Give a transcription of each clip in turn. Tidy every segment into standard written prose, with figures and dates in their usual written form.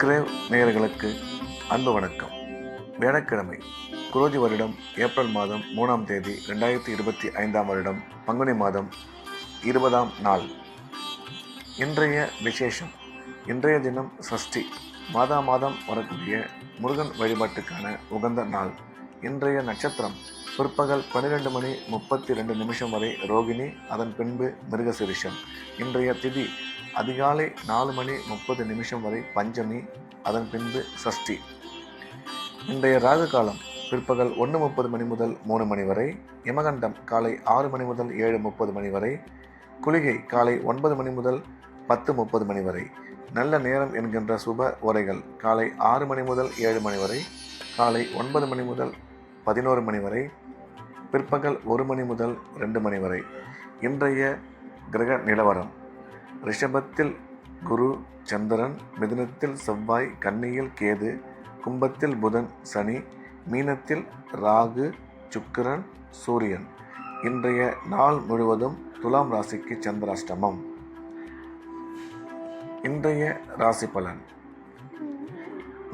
Grave நேயர்களுக்கு அன்பு வணக்கம். வியாழக்கிழமை, குரோதி வருடம் ஏப்ரல் மாதம் 3ஆம் தேதி 2025ஆம் வருடம் பங்குனி மாதம் 20ஆம் நாள். இன்றைய விசேஷம். இன்றைய தினம் சஷ்டி. மாதம் வரக்கூடிய முருகன் வழிபாட்டுக்கான உகந்த நாள். இன்றைய நட்சத்திரம் பிற்பகல் 12:32 வரை ரோகிணி, அதன் பின்பு மிருகசிரிஷம். இன்றைய திதி அதிகாலை 4:30 வரை பஞ்சமி, அதன் பின்பு சஷ்டி. இன்றைய ராகு காலம் பிற்பகல் 1:30 முதல் 3 வரை, யமகண்டம் காலை 6 முதல் 7:30 வரை, குளிகை காலை 9 முதல் 10:30 வரை. நல்ல நேரம் என்கின்ற சுப உரைகள் காலை 6 முதல் 7 வரை, காலை 9 முதல் 11 வரை, பிற்பகல் 1 முதல் 2 வரை. இன்றைய கிரக நிலவரம். ரிஷபத்தில் குரு சந்திரன், மிதுனத்தில் செவ்வாய், கன்னியில் கேது, கும்பத்தில் புதன் சனி, மீனத்தில் ராகு சுக்கிரன் சூரியன். இன்றைய நாள் முழுவதும் துலாம் ராசிக்கு சந்திராஷ்டமம். இன்றைய ராசி பலன்.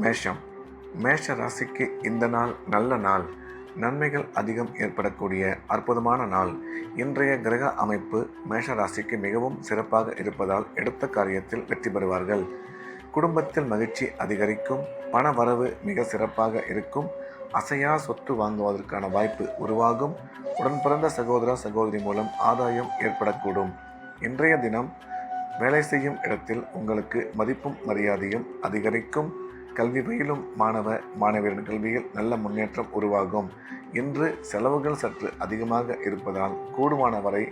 மேஷம். மேஷ ராசிக்கு இந்த நாள் நல்ல நாள். நன்மைகள் அதிகம் ஏற்படக்கூடிய அற்புதமான நாள். இன்றைய கிரக அமைப்பு மேஷ ராசிக்கு மிகவும் சிறப்பாக இருப்பதால் எடுத்த காரியத்தில் வெற்றி பெறுவார்கள். குடும்பத்தில் மகிழ்ச்சி அதிகரிக்கும். பண வரவு மிக சிறப்பாக இருக்கும். அசையா சொத்து வாங்குவதற்கான வாய்ப்பு உருவாகும். உடன் பிறந்த சகோதர சகோதரி மூலம் ஆதாயம் ஏற்படக்கூடும். இன்றைய தினம் வேலை செய்யும் இடத்தில் உங்களுக்கு மதிப்பும் மரியாதையும் அதிகரிக்கும். கல்வி பயிலும் மாணவியரின் கல்வியில் நல்ல முன்னேற்றம் உருவாகும். இன்று செலவுகள் சற்று அதிகமாக இருப்பதால் கூடுமான வரை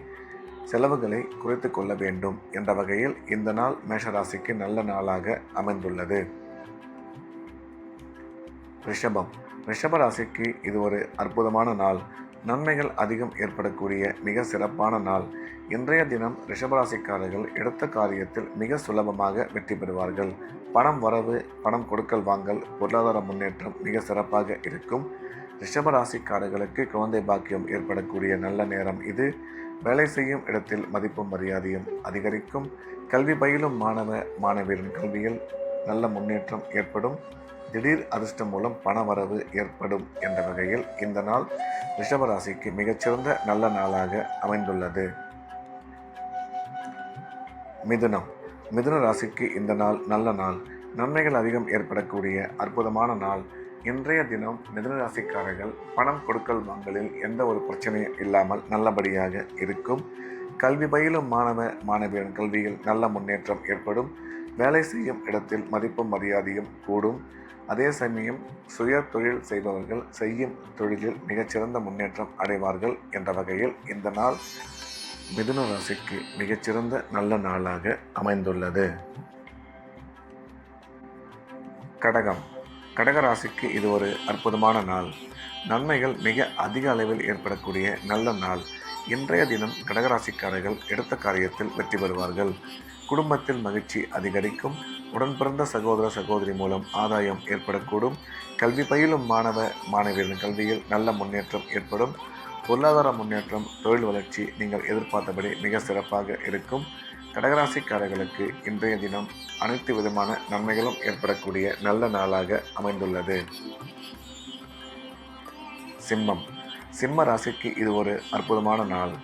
செலவுகளை குறைத்து கொள்ள வேண்டும் என்ற வகையில் இந்த நாள் மேஷராசிக்கு நல்ல நாளாக அமைந்துள்ளது. ரிஷபம். ரிஷபராசிக்கு இது ஒரு அற்புதமான நாள். நன்மைகள் அதிகம் ஏற்படக்கூடிய மிக சிறப்பான நாள். இன்றைய தினம் ரிஷபராசிக்காரர்கள் எடுத்த காரியத்தில் மிக சுலபமாக வெற்றி பெறுவார்கள். பணம் வரவு, பணம் கொடுக்கல் வாங்கல், பொருளாதார முன்னேற்றம் மிக சிறப்பாக இருக்கும். ரிஷபராசிக்காரர்களுக்கு குழந்தை பாக்கியம் ஏற்படக்கூடிய நல்ல நேரம் இது. வேலை செய்யும் இடத்தில் மதிப்பும் மரியாதையும் அதிகரிக்கும். கல்வி பயிலும் மாணவியரின் கல்வியில் நல்ல முன்னேற்றம் ஏற்படும். திடீர் அதிர்ஷ்டம் மூலம் பண வரவு ஏற்படும் என்ற வகையில் இந்த நாள் ரிஷபராசிக்கு மிகச்சிறந்த நல்ல நாளாக அமைந்துள்ளது. மிதுனம். மிதுன ராசிக்கு இந்த நாள் நல்ல நாள். நன்மைகள் அதிகம் ஏற்படக்கூடிய அற்புதமான நாள். இன்றைய தினம் மிதுன ராசிக்காரர்கள் பணம் கொடுக்கல் வாங்கலில் எந்த ஒரு பிரச்சனையும் இல்லாமல் நல்லபடியாக இருக்கும். கல்வி பயிலும் மாணவியரின் கல்வியில் நல்ல முன்னேற்றம் ஏற்படும். வேலை செய்யும் இடத்தில் மதிப்பும் மரியாதையும் கூடும். அதே சமயம் சுய தொழில் செய்பவர்கள் செய்யும் தொழிலில் மிகச்சிறந்த முன்னேற்றம் அடைவார்கள் என்ற வகையில் இந்த நாள் மிதுன ராசிக்கு மிகச்சிறந்த நல்ல நாளாக அமைந்துள்ளது. கடகம். கடகராசிக்கு இது ஒரு அற்புதமான நாள். நன்மைகள் மிக அதிக அளவில் ஏற்படக்கூடிய நல்ல நாள். இன்றைய தினம் கடகராசிக்காரர்கள் எடுத்த காரியத்தில் வெற்றி பெறுவார்கள். குடும்பத்தில் மகிழ்ச்சி அதிகரிக்கும். உடன் பிறந்த சகோதர சகோதரி மூலம் ஆதாயம் ஏற்படக்கூடும். கல்வி பயிலும் மாணவியரின் கல்வியில் நல்ல முன்னேற்றம் ஏற்படும். பொருளாதார முன்னேற்றம், தொழில் வளர்ச்சி நீங்கள் எதிர்பார்த்தபடி மிக சிறப்பாக இருக்கும். கடகராசிக்காரர்களுக்கு இன்றைய தினம் அனைத்து விதமான நன்மைகளும் ஏற்படக்கூடிய நல்ல நாளாக அமைந்துள்ளது. சிம்மம். சிம்ம ராசிக்கு இது ஒரு அற்புதமான நாள்.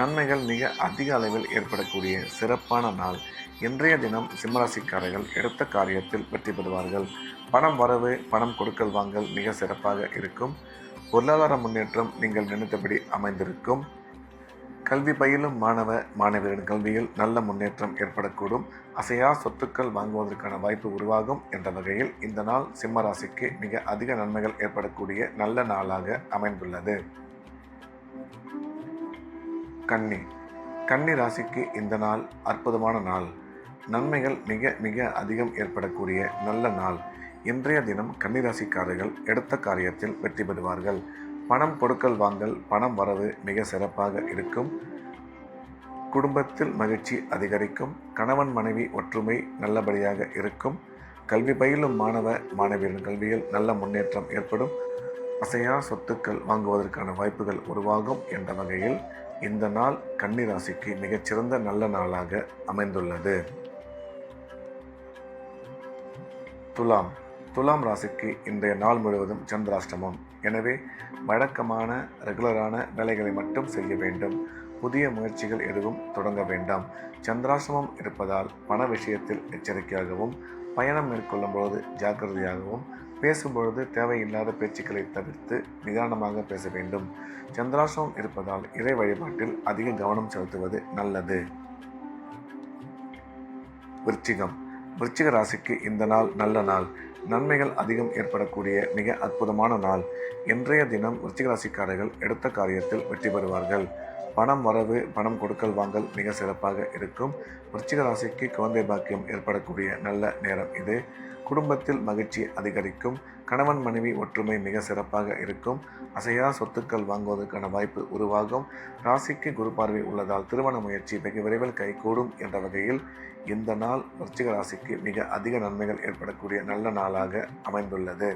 நன்மைகள் மிக அதிக அளவில் ஏற்படக்கூடிய சிறப்பான நாள். இன்றைய தினம் சிம்மராசிக்காரர்கள் எடுத்த காரியத்தில் வெற்றி பெறுவார்கள். பணம் வரவு, பணம் கொடுக்கல் வாங்கல் மிக சிறப்பாக இருக்கும். பொருளாதார முன்னேற்றம் நீங்கள் நினைத்தபடி அமைந்திருக்கும். கல்வி பயிலும் மாணவியரின் கல்வியில் நல்ல முன்னேற்றம் ஏற்படக்கூடும். அசையா சொத்துக்கள் வாங்குவதற்கான வாய்ப்பு உருவாகும் என்ற வகையில் இந்த நாள் சிம்ம ராசிக்கு மிக அதிக நன்மைகள் ஏற்படக்கூடிய நல்ல நாளாக அமைந்துள்ளது. கன்னி. கன்னி ராசிக்கு இந்த நாள் அற்புதமான நாள். நன்மைகள் மிக மிக அதிகம் ஏற்படக்கூடிய நல்ல நாள். இன்றைய தினம் கன்னிராசிக்காரர்கள் எடுத்த காரியத்தில் வெற்றி பெறுவார்கள். பணம் கொடுக்கல் வாங்கல், பணம் வரவு மிக சிறப்பாக இருக்கும். குடும்பத்தில் மகிழ்ச்சி அதிகரிக்கும். கணவன் மனைவி ஒற்றுமை நல்லபடியாக இருக்கும். கல்வி பயிலும் மாணவியரின் கல்வியில் நல்ல முன்னேற்றம் ஏற்படும். அசையா சொத்துக்கள் வாங்குவதற்கான வாய்ப்புகள் உருவாகும் என்ற வகையில் இந்த நாள் கன்னி ராசிக்கு மிகச்சிறந்த நல்ல நாளாக அமைந்துள்ளது. துலாம் துலாம் ராசிக்கு இன்றைய நாள் முழுவதும் சந்திராஷ்டமம். எனவே வழக்கமான ரெகுலரான வேலைகளை மட்டும் செய்ய வேண்டும். புதிய முயற்சிகள் எதுவும் தொடங்க வேண்டாம். சந்திராஷ்டமம் இருப்பதால் பண விஷயத்தில் எச்சரிக்கையாகவும், பயணம் மேற்கொள்ளும் பொழுது ஜாக்கிரதையாகவும், பேசும்பொழுது தேவையில்லாத பேச்சுக்களை தவிர்த்து நிதானமாக பேச வேண்டும். சந்திராஷ்டமம் இருப்பதால் இறை வழிபாட்டில் அதிக கவனம் செலுத்துவது நல்லது. விருச்சிக ராசிக்கு இந்த நாள் நல்ல நாள். நன்மைகள் அதிகம் ஏற்படக்கூடிய மிக அற்புதமான நாள். இன்றைய தினம் விருச்சிக ராசிக்காரர்கள் எடுத்த காரியத்தில் வெற்றி பெறுவார்கள். பணம் வரவு, பணம் கொடுக்கல் வாங்கல் மிக சிறப்பாக இருக்கும். விருச்சிக ராசிக்கு குழந்தை பாக்கியம் ஏற்படக்கூடிய நல்ல நேரம் இது. குடும்பத்தில் மகிழ்ச்சி அதிகரிக்கும். கணவன் மனைவி ஒற்றுமை மிக சிறப்பாக இருக்கும். அசையா சொத்துக்கள் வாங்குவதற்கான வாய்ப்பு உருவாகும். ராசிக்கு குரு பார்வை உள்ளதால் திருமண முயற்சி வெகு விரைவில் கைகூடும் என்ற வகையில் இந்த நாள் விருச்சிக ராசிக்கு மிக அதிக நன்மைகள் ஏற்படக்கூடிய நல்ல நாளாக அமைந்துள்ளது.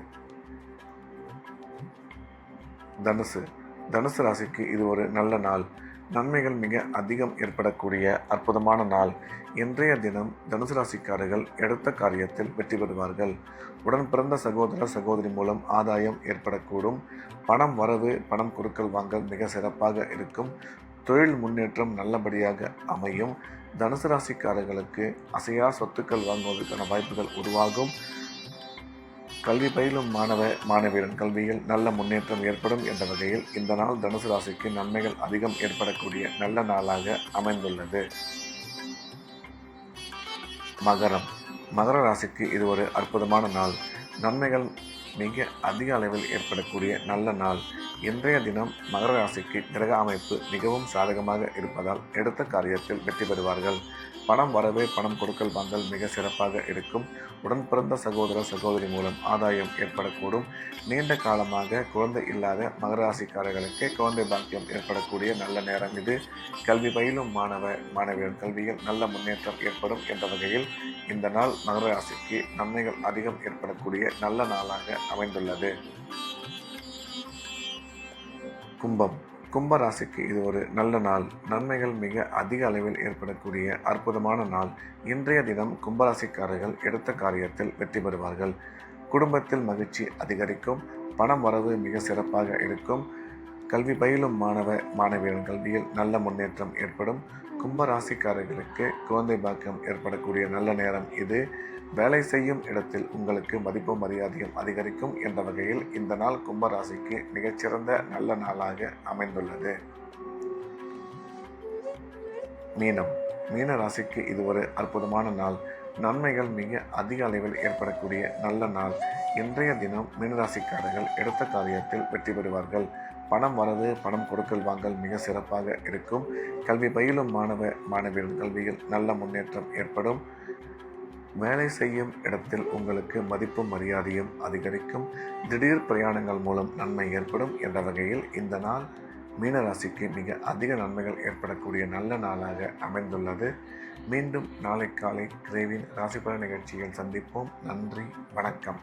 தனுசு ராசிக்கு இது ஒரு நல்ல நாள். நன்மைகள் மிக அதிகம் ஏற்படக்கூடிய அற்புதமான நாள். இன்றைய தினம் தனுசு ராசிக்காரர்கள் எடுத்த காரியத்தில் வெற்றி பெறுவார்கள். உடன் பிறந்த சகோதர சகோதரி மூலம் ஆதாயம் ஏற்படக்கூடும். பணம் வரவு, பணம் கொடுக்கல் வாங்கல் மிக சிறப்பாக இருக்கும். தொழில் முன்னேற்றம் நல்லபடியாக அமையும். தனுசு ராசிக்காரர்களுக்கு அசையா சொத்துக்கள் வாங்குவதற்கான வாய்ப்புகள் உருவாகும். கல்வி பயிலும் மாணவியரின் கல்வியில் நல்ல முன்னேற்றம் ஏற்படும் என்ற வகையில் இந்த நாள் தனுசு ராசிக்கு நன்மைகள் அதிகம் ஏற்படக்கூடிய நல்ல நாளாக அமைந்துள்ளது. மகர ராசிக்கு இது ஒரு அற்புதமான நாள். நன்மைகள் மிக அதிக அளவில் ஏற்படக்கூடிய நல்ல நாள். இன்றைய தினம் மகர ராசிக்கு கிரக அமைப்பு மிகவும் சாதகமாக இருப்பதால் எடுத்த காரியத்தில் வெற்றி பெறுவார்கள். பணம் வரவே, பணம் கொடுக்கல் வாங்கல் மிக சிறப்பாக இருக்கும். உடன் பிறந்த சகோதர சகோதரி மூலம் ஆதாயம் ஏற்படக்கூடும். நீண்ட காலமாக குழந்தை இல்லாத மகர ராசிக்காரர்களுக்கு குழந்தை பாக்கியம் ஏற்படக்கூடிய நல்ல நேரம் இது. கல்வி பயிலும் மாணவியர் கல்வியில் நல்ல முன்னேற்றம் ஏற்படும் என்ற வகையில் இந்த நாள் மகர ராசிக்கு நன்மைகள் அதிகம் ஏற்படக்கூடிய நல்ல நாளாக அமைந்துள்ளது. கும்ப ராசிக்கு இது ஒரு நல்ல நாள். நன்மைகள் மிக அதிக அளவில் ஏற்படக்கூடிய அற்புதமான நாள். இன்றைய தினம் கும்பராசிக்காரர்கள் எடுத்த காரியத்தில் வெற்றி பெறுவார்கள். குடும்பத்தில் மகிழ்ச்சி அதிகரிக்கும். பணம் வரவு மிக சிறப்பாக இருக்கும். கல்வி பயிலும் மாணவியரின் கல்வியில் நல்ல முன்னேற்றம் ஏற்படும். கும்பராசிக்காரர்களுக்கு குழந்தை பாக்கியம் ஏற்படக்கூடிய நல்ல நேரம் இது. வேலை செய்யும் இடத்தில் உங்களுக்கு மதிப்பும் மரியாதையும் அதிகரிக்கும் என்ற வகையில் இந்த நாள் கும்பராசிக்கு மிகச்சிறந்த நல்ல நாளாக அமைந்துள்ளது. மீன ராசிக்கு இது ஒரு அற்புதமான நாள். நன்மைகள் மிக அதிக அளவில் ஏற்படக்கூடிய நல்ல நாள். இன்றைய தினம் மீனராசிக்காரர்கள் எடுத்த காரியத்தில் வெற்றி பெறுவார்கள். பணம் வரவு, பணம் கொடுக்கல் வாங்கல் மிக சிறப்பாக இருக்கும். கல்வி பயிலும் மாணவியரின் கல்வியில் நல்ல முன்னேற்றம் ஏற்படும். வேலை செய்யும் இடத்தில் உங்களுக்கு மதிப்பும் மரியாதையும் அதிகரிக்கும். திடீர் பிரயாணங்கள் மூலம் நன்மை ஏற்படும் என்ற வகையில் இந்த நாள் மீனராசிக்கு மிக அதிக நன்மைகள் ஏற்படக்கூடிய நல்ல நாளாக அமைந்துள்ளது. மீண்டும் நாளை காலை கிரேவின் ராசிபலன் நிகழ்ச்சியில் சந்திப்போம். நன்றி, வணக்கம்.